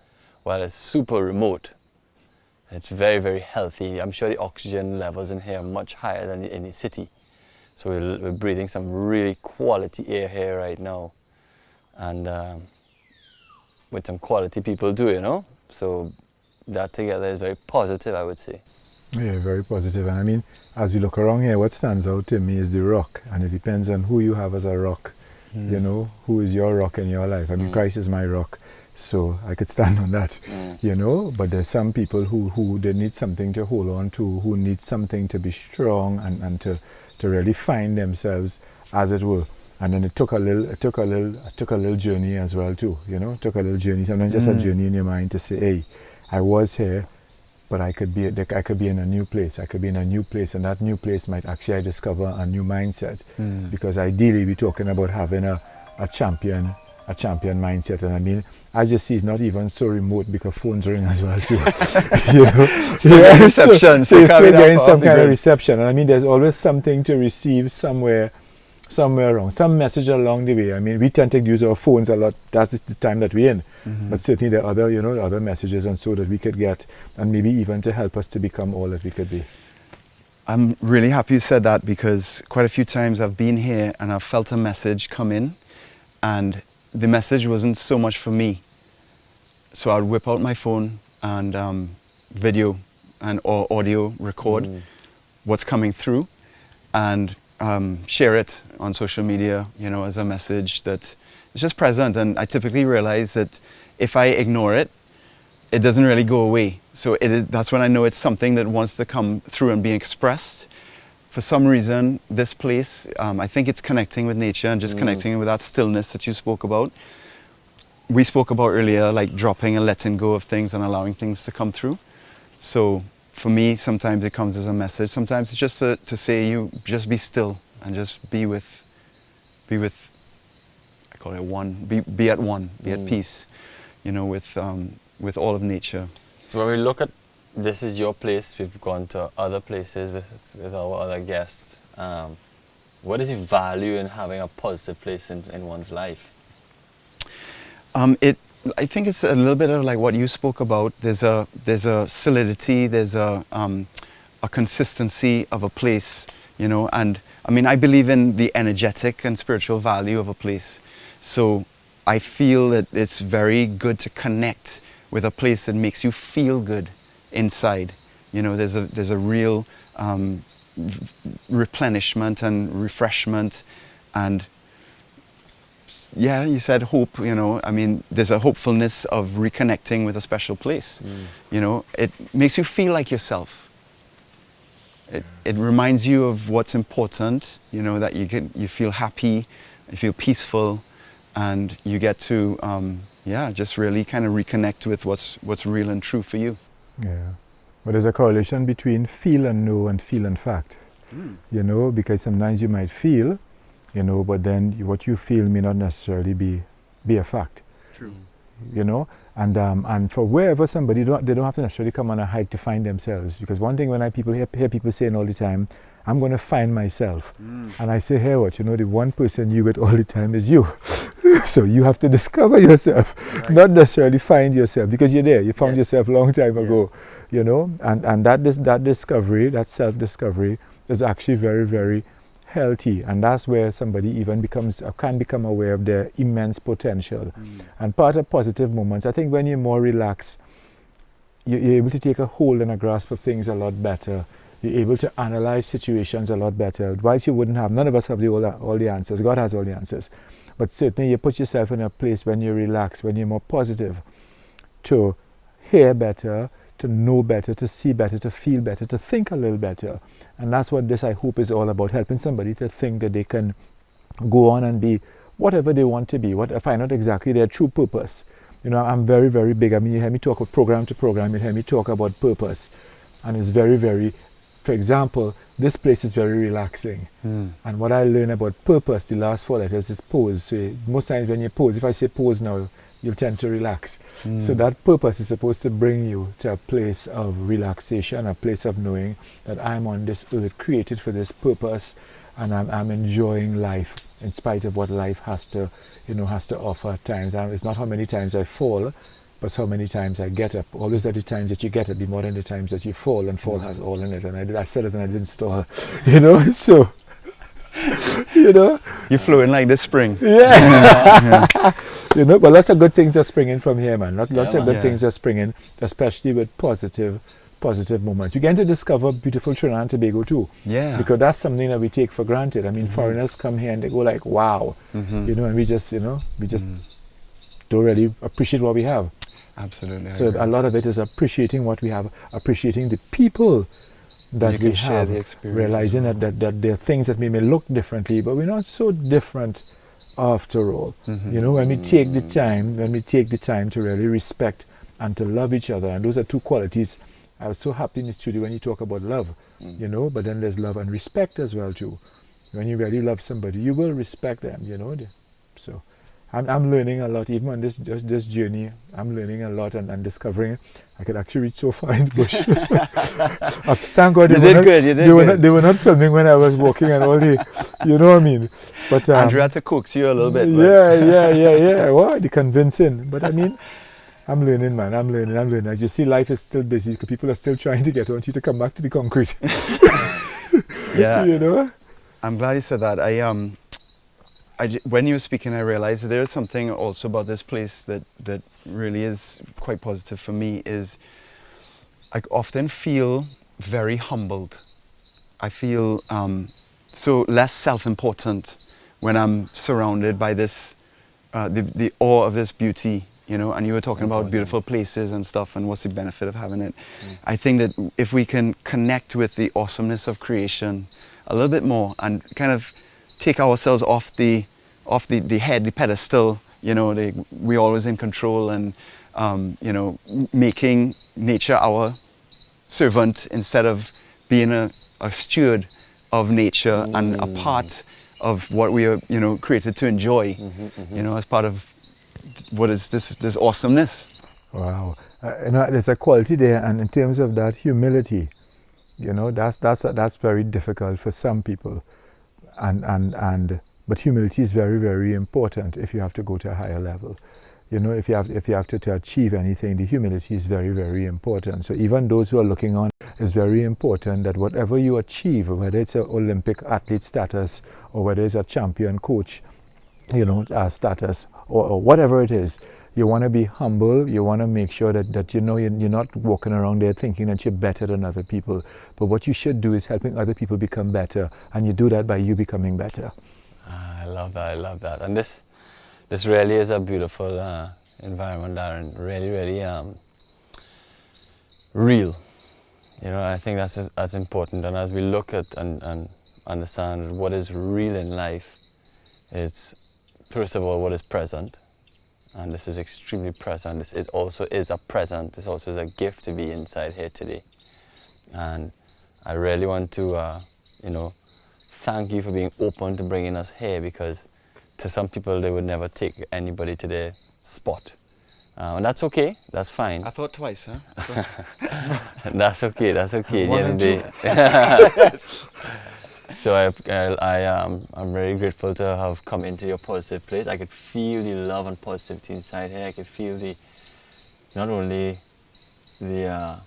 while it's super remote, it's very, very healthy. I'm sure the oxygen levels in here are much higher than in the city. So we're breathing some really quality air here right now. And with some quality people too, So that together is very positive, I would say. Yeah, very positive. And I mean, as we look around here, what stands out to me is the rock. And it depends on who you have as a rock. Who is your rock in your life. I mean, Christ is my rock. So I could stand on that, But there's some people who they need something to hold on to, who need something to be strong and to really find themselves, as it were. And then it took a little journey as well too, took a little journey. Sometimes just a journey in your mind to say, hey, I was here, but I could be in a new place. I could be in a new place, and that new place might actually I discover a new mindset. Because ideally we're talking about having a champion mindset. And I mean, as you see, it's not even so remote because phones ring as well too. Reception. So you're still getting some kind of reception. And I mean, there's always something to receive somewhere somewhere around, some message along the way. I mean, we tend to use our phones a lot. That's the time that we're in. But certainly there are other, other messages and so that we could get, and maybe even to help us to become all that we could be. I'm really happy you said that, because quite a few times I've been here and I've felt a message come in, and the message wasn't so much for me. So I'd whip out my phone and video and or audio record what's coming through, and share it on social media, as a message that is just present. And I typically realize that if I ignore it, it doesn't really go away. So that's when I know it's something that wants to come through and be expressed. For some reason, this place, I think it's connecting with nature and just connecting with that stillness that you spoke about. We spoke about earlier, like dropping and letting go of things and allowing things to come through. So for me, sometimes it comes as a message. Sometimes it's just to say, you just be still and just be with, I call it one, be at one, be at peace, with all of nature. So when we look at, this is your place, we've gone to other places with our other guests. What is your value in having a positive place in one's life? I think it's a little bit of like what you spoke about. There's a solidity, there's a consistency of a place, and I mean, I believe in the energetic and spiritual value of a place. So I feel that it's very good to connect with a place that makes you feel good inside. There's a real replenishment and refreshment, and yeah, you said hope, I mean, there's a hopefulness of reconnecting with a special place. It makes you feel like yourself. It reminds you of what's important, that you feel happy, you feel peaceful, and you get to, just really kind of reconnect with what's real and true for you. Yeah. But there's a correlation between feel and know and feel and fact. Because sometimes you might feel, but then what you feel may not necessarily be a fact. True. And for wherever somebody, they don't have to necessarily come on a hike to find themselves. Because one thing when I hear people saying all the time, I'm going to find myself. And I say, hey, the one person you with all the time is you. So you have to discover yourself, not necessarily find yourself, because you're there. You found yourself a long time ago, and that discovery, that self-discovery is actually very, very healthy, and that's where somebody even can become aware of their immense potential. And part of positive moments, I think when you're more relaxed, you're able to take a hold and a grasp of things a lot better. You're able to analyze situations a lot better. Otherwise you wouldn't have, none of us have all the answers. God has all the answers. But certainly you put yourself in a place when you're relaxed, when you're more positive, to hear better, to know better, to see better, to feel better, to think a little better. And that's what this, I hope, is all about, helping somebody to think that they can go on and be whatever they want to be, find out exactly their true purpose. I'm very, very big. I mean, you hear me talk about program to program, you hear me talk about purpose. And it's very, very, for example, this place is very relaxing. And what I learned about purpose, the last 4 letters, is pose. So most times when you pose, if I say pose now, you'll tend to relax. So that purpose is supposed to bring you to a place of relaxation, a place of knowing that I'm on this earth created for this purpose, and I'm enjoying life in spite of what life has to offer at times. It's not how many times I fall, but how many times I get up. Always at the times that you get up be more than the times that you fall, and fall has all in it. And I said it and I didn't stall, so, You're flowing like the spring. Yeah. But lots of good things are springing from here, man. Lots of good things are springing, especially with positive moments. We get to discover beautiful Trinidad and Tobago too. Yeah. Because that's something that we take for granted. I mean, foreigners come here and they go like, wow. And we just don't really appreciate what we have. Absolutely. So a lot of it is appreciating what we have, appreciating the people that we have, realizing that there are things that may look differently, but we're not so different after all. When we take the time to really respect and to love each other, and those are two qualities. I was so happy in the studio when you talk about love, but then there's love and respect as well too. When you really love somebody, you will respect them, So I'm learning a lot, even on this journey. I'm learning a lot and discovering I could actually reach so far in the bush. Thank God they were not filming when I was walking and all day. You know what I mean? But Andrew had to coax you a little bit. Yeah. Wow, the convincing. But I mean, I'm learning, man. I'm learning. As you see, life is still busy. People are still trying to get on you to come back to the concrete. Yeah. You know? I'm glad you said that. When you were speaking, I realized that there is something also about this place that really is quite positive for me. Is I often feel very humbled. I feel so less self-important when I'm surrounded by this, the awe of this beauty, you know. And you were talking about beautiful places and stuff, and what's the benefit of having it. I think that if we can connect with the awesomeness of creation a little bit more and kind of take ourselves off the pedestal, you know, we always in control, and you know, making nature our servant instead of being a steward of nature and a part of what we are, you know, created to enjoy, you know, as part of what is this awesomeness. Wow. You know, there's a quality there, and in terms of that humility, you know, that's very difficult for some people, but humility is very, very important if you have to go to a higher level. You know, if you have to achieve anything, the humility is very, very important. So even those who are looking on, it's very important that whatever you achieve, whether it's an Olympic athlete status or whether it's a champion coach, you know, status or whatever it is, you want to be humble. You want to make sure that you know you're not walking around there thinking that you're better than other people. But what you should do is helping other people become better, and you do that by you becoming better. I love that. And this really is a beautiful environment, Darren. Really, really real. You know, I think that's important. And as we look at and understand what is real in life, it's first of all what is present. And this is extremely present. This also is a present. This also is a gift to be inside here today. And I really want to, you know, thank you for being open to bringing us here, because to some people they would never take anybody to their spot. And that's okay, that's fine. I thought twice, huh? That's okay. One and two. So I'm very grateful to have come into your positive place. I could feel the love and positivity inside here. I could feel not only the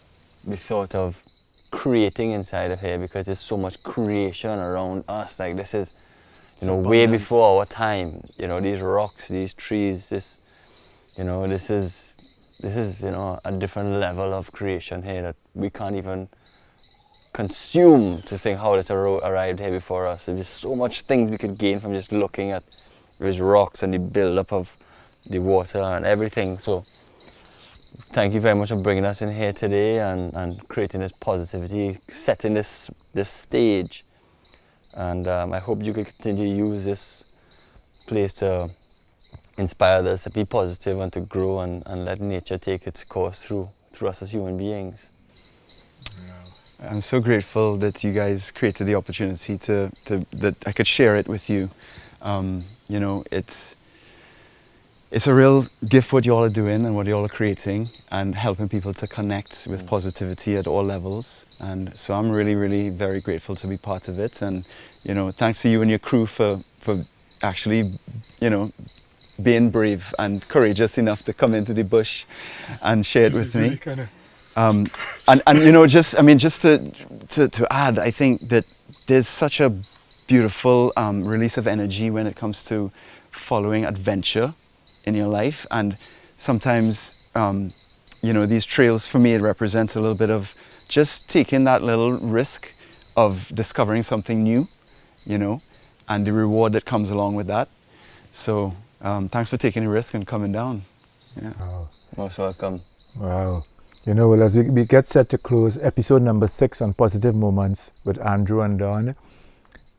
thought of creating inside of here, because there's so much creation around us. Like this is, you know, way before our time. You know, these rocks, these trees, this is, you know, a different level of creation here that we can't even consume to think how this arrived here before us. There's just so much things we could gain from just looking at these rocks and the build-up of the water and everything. So thank you very much for bringing us in here today and creating this positivity, setting this stage. And I hope you can continue to use this place to inspire others to be positive and to grow and let nature take its course through us as human beings. I'm so grateful that you guys created the opportunity that I could share it with you. You know, it's a real gift what you all are doing and what you all are creating and helping people to connect with positivity at all levels. And so I'm really, really very grateful to be part of it. And, you know, thanks to you and your crew for actually, you know, being brave and courageous enough to come into the bush and share it with me. And you know, just to add, I think that there's such a beautiful release of energy when it comes to following adventure in your life. And sometimes, you know, these trails for me, it represents a little bit of just taking that little risk of discovering something new, you know, and the reward that comes along with that. So thanks for taking the risk and coming down. Yeah. Wow. Most welcome. Wow. You know, well, as we get set to close episode number 6 on Positive Moments with Andrew and Don,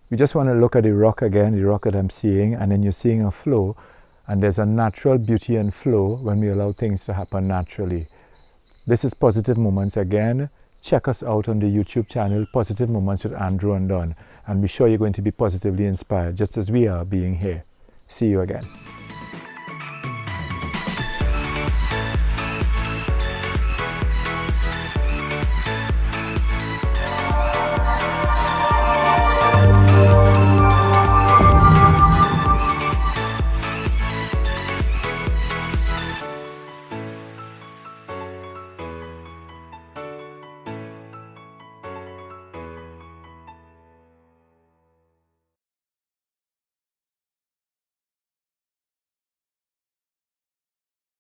we just want to look at the rock again, the rock that I'm seeing, and then you're seeing a flow, and there's a natural beauty and flow when we allow things to happen naturally. This is Positive Moments again. Check us out on the YouTube channel, Positive Moments with Andrew and Don, and be sure you're going to be positively inspired, just as we are being here. See you again.